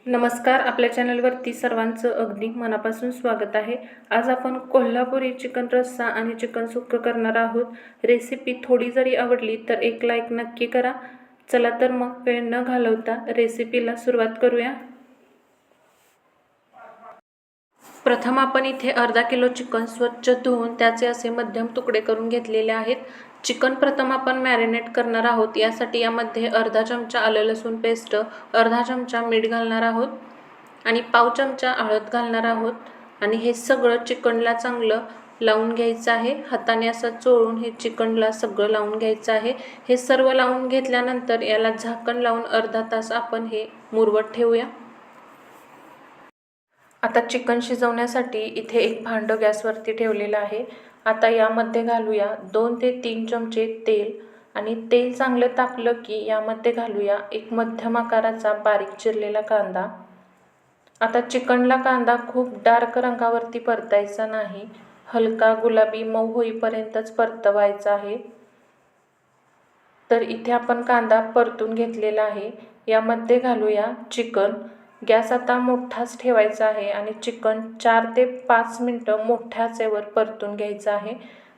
नमस्कार. आपल्या चॅनलवरती सर्वांचं अगदी मनापासून स्वागत आहे. आज आपण कोल्हापुरी चिकन रस्सा आणि चिकन सुक्कं करणार आहोत. रेसिपी थोडी जरी आवडली तर एक लाईक नक्की करा. चला तर मग वेळ न घालवता रेसिपीला सुरुवात करूया. प्रथम आपण इथे अर्धा किलो चिकन स्वच्छ धुवून त्याचे असे मध्यम तुकडे करून घेतलेले आहेत. चिकन प्रथम आपण मॅरिनेट करणार आहोत. यासाठी यामध्ये अर्धा चमचा आलं लसूण पेस्ट, अर्धा चमचा मीठ घालणार आहोत आणि पाव चमचा हळद घालणार आहोत. आणि हे सगळं चिकनला चांगलं लावून घ्यायचं आहे. हाताने असं चोळून हे चिकनला सगळं लावून घ्यायचं आहे. हे सर्व लावून घेतल्यानंतर याला झाकण लावून अर्धा तास आपण हे मुरवत ठेवूया. आता चिकन शिजवण्यासाठी इथे एक भांडं गॅसवरती ठेवलेलं आहे. आता यामध्ये घालूया 2 ते 3 चमचे तेल आणि तेल चांगलं तापलं की यामध्ये घालूया एक मध्यम आकाराचा बारीक चिरलेला कांदा. आता चिकनला कांदा खूप डार्क रंगावरती परतायचा नाही, हलका गुलाबी मऊ होईपर्यंतच परतवायचा आहे. तर इथे आपण कांदा परतून घेतलेला आहे. यामध्ये घालूया चिकन. गॅस आता मोठाच ठेवायचा आहे आणि चिकन 4 ते 5 मिनटं मोठ्या आचेवर परतून घ्यायचं आहे.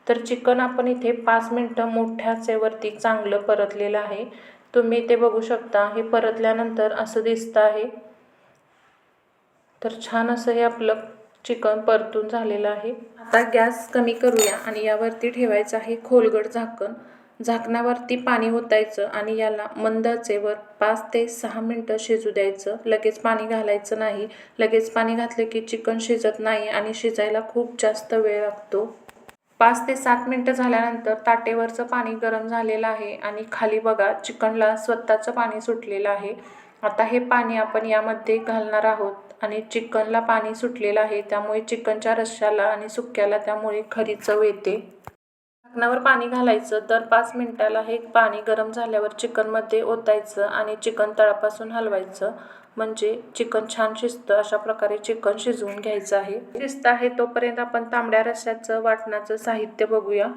तर चिकन आपण इथे 5 मिनटं मोठ्या आचेवरती चांगलं परतलेलं आहे. तुम्ही ते बघू शकता. हे परतल्यानंतर असं दिसतं आहे. तर छान असं हे आपलं चिकन परतून झालेलं आहे. आता गॅस कमी करूया आणि यावरती ठेवायचं आहे खोलगट झाकण. झाकणावरती पाणी ओतायचं आणि याला मंद आचेवर 5 ते 6 मिनटं शिजू द्यायचं. लगेच पाणी घालायचं नाही. लगेच पाणी घातलं की चिकन शिजत नाही आणि शिजायला खूप जास्त वेळ लागतो. 5 ते 7 मिनटं झाल्यानंतर ताटेवरचं पाणी गरम झालेलं आहे आणि खाली बघा चिकनला स्वतःचं पाणी सुटलेलं आहे. आता हे पाणी आपण यामध्ये घालणार आहोत आणि चिकनला पाणी सुटलेलं आहे, त्यामुळे चिकनच्या रश्श्याला आणि सुक्क्याला त्यामुळे खरी चव येते. झाकणावर पाणी घालायचं. दर 5 मिनिटाला हे पाणी गरम झाल्यावर चिकनमध्ये ओतायचं आणि चिकन तळापासून हलवायचं, म्हणजे चिकन छान शिजतं. अशा प्रकारे चिकन शिजवून घ्यायचं आहे. शिजतं आहे तोपर्यंत आपण तांबड्या रस्स्याचं वाटणाचं साहित्य बघूया.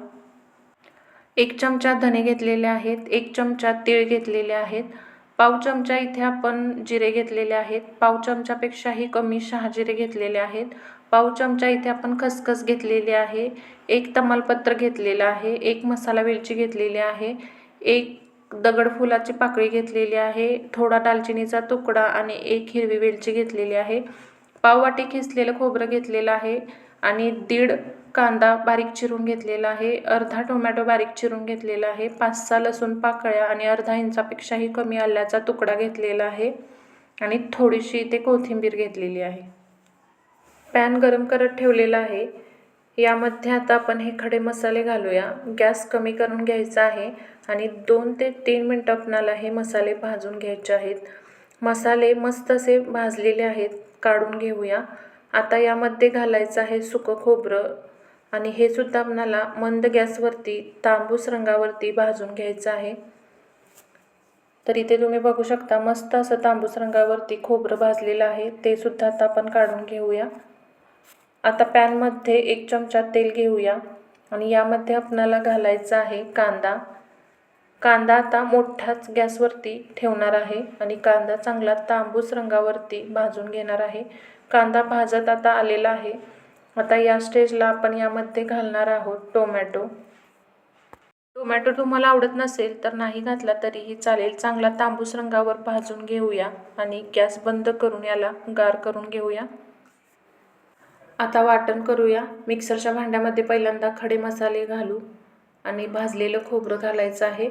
1 चमचा धने घेतलेले आहेत, 1 चमचा तीळ घेतलेले आहेत, पाव चमचा इथे आपण जिरे घेतलेले आहेत, पाव चमचापेक्षाही कमी शहाजिरे घेतलेले आहेत, पाव चमचा इथे आपण खसखस घेतलेली आहे, 1 तमालपत्र घेतलेलं आहे, 1 मसाला वेलची घेतलेली आहे, 1 दगडफुलाची पाकळी घेतलेली आहे, थोडा दालचिनीचा तुकडा आणि 1 हिरवी वेलची घेतलेली आहे, पाववाटी खिसलेलं खोबरं घेतलेलं आहे आणि 1.5 कांदा बारीक चिरून घेतलेला आहे, अर्धा टोमॅटो बारीक चिरून घेतलेला आहे, 5-6 लसूण पाकळ्या आणि अर्धा इंचापेक्षाही कमी आल्याचा तुकडा घेतलेला आहे आणि थोडीशी इथे कोथिंबीर घेतलेली आहे. पॅन गरम करत ठेवलेला आहे. यामध्ये आता आपण हे खडे मसाले घालूया. गॅस कमी करून घ्यायचा आहे आणि 2 ते 3 मिनटं आपणाला हे मसाले भाजून घ्यायचे आहेत. मसाले मस्त असे भाजलेले आहेत, काढून घेऊया. आता यामध्ये घालायचं आहे सुकं खोबरं आणि हे सुद्धा आपणाला मंद गॅसवरती तांबूस रंगावरती भाजून घ्यायचं आहे. तर इथे तुम्ही बघू शकता मस्त असं तांबूस रंगावरती खोबरं भाजलेलं आहे. ते सुद्धा आता आपण काढून घेऊया. आता पॅनमध्ये 1 चमचा तेल घेऊया आणि यामध्ये आपणाला घालायचा आहे कांदा. कांदा आता मोठ्याच गॅसवरती ठेवणार आहे आणि कांदा चांगला तांबूस रंगावरती भाजून घेणार आहे. कांदा भाजत आता आलेला आहे. आता या स्टेजला आपण यामध्ये घालणार आहोत टोमॅटो. टोमॅटो तुम्हाला आवडत नसेल तर नाही घातला तरीही चालेल. चांगला तांबूस रंगावर भाजून घेऊया आणि गॅस बंद करून याला गार करून घेऊया. आता वाटण करूया. मिक्सरच्या भांड्यामध्ये पहिल्यांदा खडे मसाले घालू आणि भाजलेलं खोबरं घालायचं आहे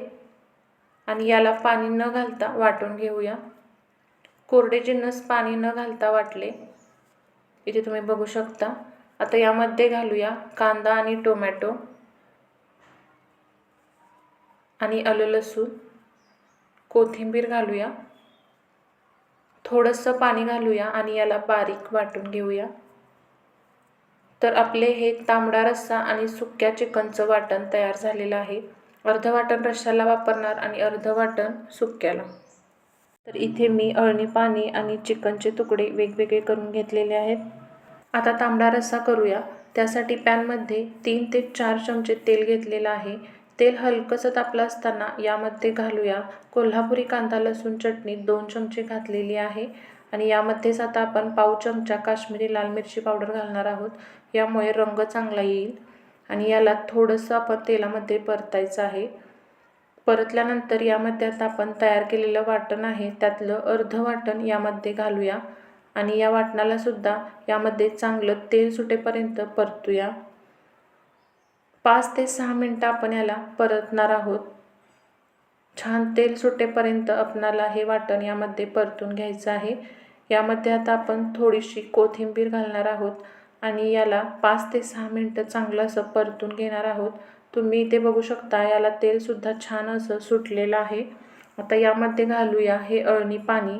आणि याला पाणी न घालता वाटून घेऊया. कोरडे जिन्नस पाणी न घालता वाटले. इथे तुम्ही बघू शकता. आता यामध्ये घालूया कांदा आणि टोमॅटो आणि आलं लसूण, कोथिंबीर घालूया, थोडंसं पाणी घालूया आणि याला बारीक वाटून घेऊया. तर आपले हे तांबडा रस्सा आणि सुक्या चिकनचं वाटण तयार झालेलं आहे. अर्ध वाटण रश्श्याला वापरणार आणि अर्ध वाटण सुक्याला. तर इथे मी अळणी पाणी आणि चिकनचे तुकडे वेगवेगळे करून घेतलेले आहेत. आता तांबडा रस्सा करूया. त्यासाठी पॅनमध्ये 3 ते 4 चमचे तेल घेतलेलं आहे. तेल हलकंसं तापलं असताना यामध्ये घालूया कोल्हापुरी कांदा लसूण चटणी 2 चमचे घातलेली आहे आणि यामध्येच आता आपण पाव चमचा काश्मीरी लाल मिरची पावडर घालणार आहोत. यामुळे रंग चांगला येईल आणि याला थोडंसं आपण तेलामध्ये परतायचं आहे. परतल्यानंतर यामध्ये आता आपण तयार केलेलं वाटण आहे त्यातलं अर्धं वाटण यामध्ये घालूया आणि या वाटणाला सुद्धा यामध्ये चांगलं तेल सुटेपर्यंत परतूया. 5 ते 6 मिनटं आपण याला परतणार आहोत. छान तेल सुटेपर्यंत आपणाला हे वाटण यामध्ये परतून घ्यायचं आहे. यामध्ये आता आपण थोडीशी कोथिंबीर घालणार आहोत आणि याला 5 ते 6 मिनटं चांगलं असं परतून घेणार आहोत. तुम्ही इथे बघू शकता याला तेलसुद्धा छान असं सुटलेलं आहे. आता यामध्ये घालूया हे अळणी पाणी.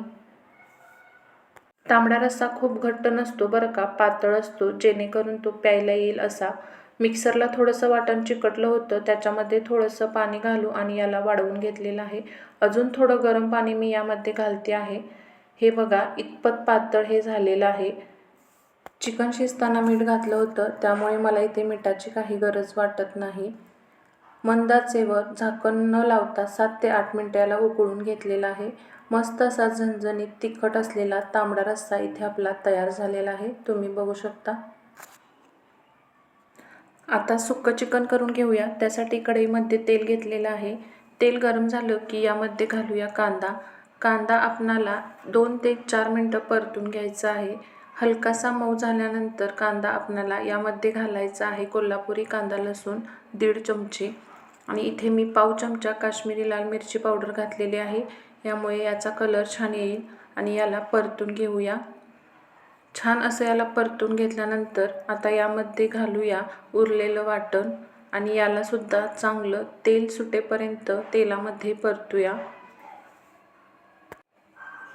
तांबडा रस्सा खूप घट्ट नसतो बरं का, पातळ असतो, जेणेकरून तो प्यायला येईल असा. मिक्सरला थोडंसं वाटण चिकटलं होतं त्याच्यामध्ये थोडंसं पाणी घालू आणि याला वाढवून घेतलेलं आहे. अजून थोडं गरम पाणी मी यामध्ये घालते आहे. हे बघा इतपत पातळ हे झालेलं आहे. चिकन शिजताना मीठ घातलं होतं त्यामुळे मला इथे मिठाची काही गरज वाटत नाही. मंद आचेवर झाकण न लावता 7 ते 8 मिनिटं याला उकळून घेतलेला आहे. मस्त असा झणझणीत तिखट असलेला तांबडा रस्सा इथे आपला तयार झालेला आहे. तुम्ही बघू शकता. आता सुक्कं चिकन करून घेऊया. त्यासाठी कढईमध्ये तेल घेतलेलं आहे. तेल गरम झालं की यामध्ये घालूया कांदा. कांदा आपणाला 2 ते 4 मिनिटं परतून घ्यायचा आहे. हलकासा मऊ झाल्यानंतर कांदा आपणाला यामध्ये घालायचा आहे कोल्हापुरी कांदा लसूण 1.5 चमचे आणि इथे मी पाव चमचा काश्मीरी लाल मिरची पावडर घातलेली आहे. यामुळे याचा कलर छान येईल आणि याला परतून घेऊया. छान असं याला परतून घेतल्यानंतर आता यामध्ये घालूया उरलेलं वाटण आणि याला सुद्धा चांगलं तेल सुटेपर्यंत तेलामध्ये परतूया.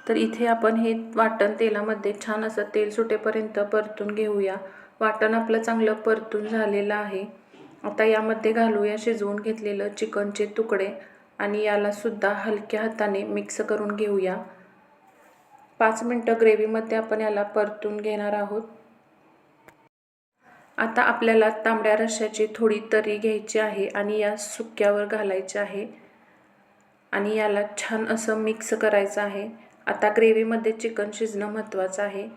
तर इथे आपण हे वाटण तेलामध्ये छान असं तेल सुटेपर्यंत परतून घेऊया. वाटण आपलं चांगलं परतून झालेलं आहे. आता यामध्ये घालूया शिजवून घेतलेलं चिकनचे तुकडे आणि याला सुद्धा हलक्या हाताने मिक्स करून घेऊया. 5 मिनिटं ग्रेव्हीमध्ये आपण याला परतून घेणार आहोत. आता आपल्याला तांबड्या रश्श्याची थोडी तरी घ्यायची आहे आणि या सुक्यावर घालायचे आहे आणि याला छान असं मिक्स करायचं आहे. आता ग्रेव्हीमध्ये चिकन शिजणं महत्त्वाचं आहे.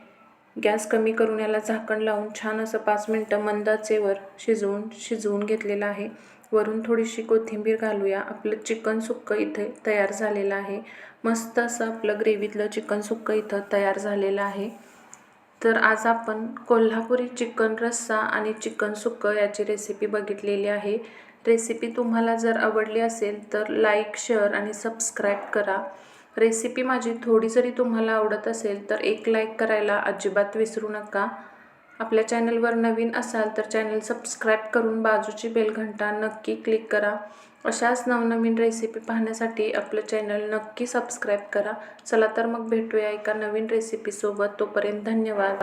गॅस कमी करून याला झाकण लावून छान असं 5 मिनिटं मंद आचेवर शिजवून घेतलेलं आहे. वरून थोडीशी कोथिंबीर घालूया. आपलं चिकन सुक्कं इथे तयार झालेलं आहे. मस्त असं आपलं ग्रेव्हीतलं चिकन सुक्कं इथं तयार झालेलं आहे. तर आज आपण कोल्हापुरी चिकन रस्सा आणि चिकन सुक्कं याची रेसिपी बघितलेली आहे. रेसिपी तुम्हाला जर आवडली असेल तर लाईक, शेअर आणि सबस्क्राईब करा. रेसिपी माझी थोडी जरी तुम्हाला आवडत असेल तर एक लाईक करायला अजिबात विसरू नका. आपल्या चॅनलवर नवीन असाल तर चॅनल सबस्क्राईब करून बाजूची बेल घंटा नक्की क्लिक करा. अशाच नवनवीन रेसिपी पाहण्यासाठी आपलं चॅनल नक्की सबस्क्राईब करा. चला तर मग भेटूया एका नवीन रेसिपीसोबत. तोपर्यंत धन्यवाद.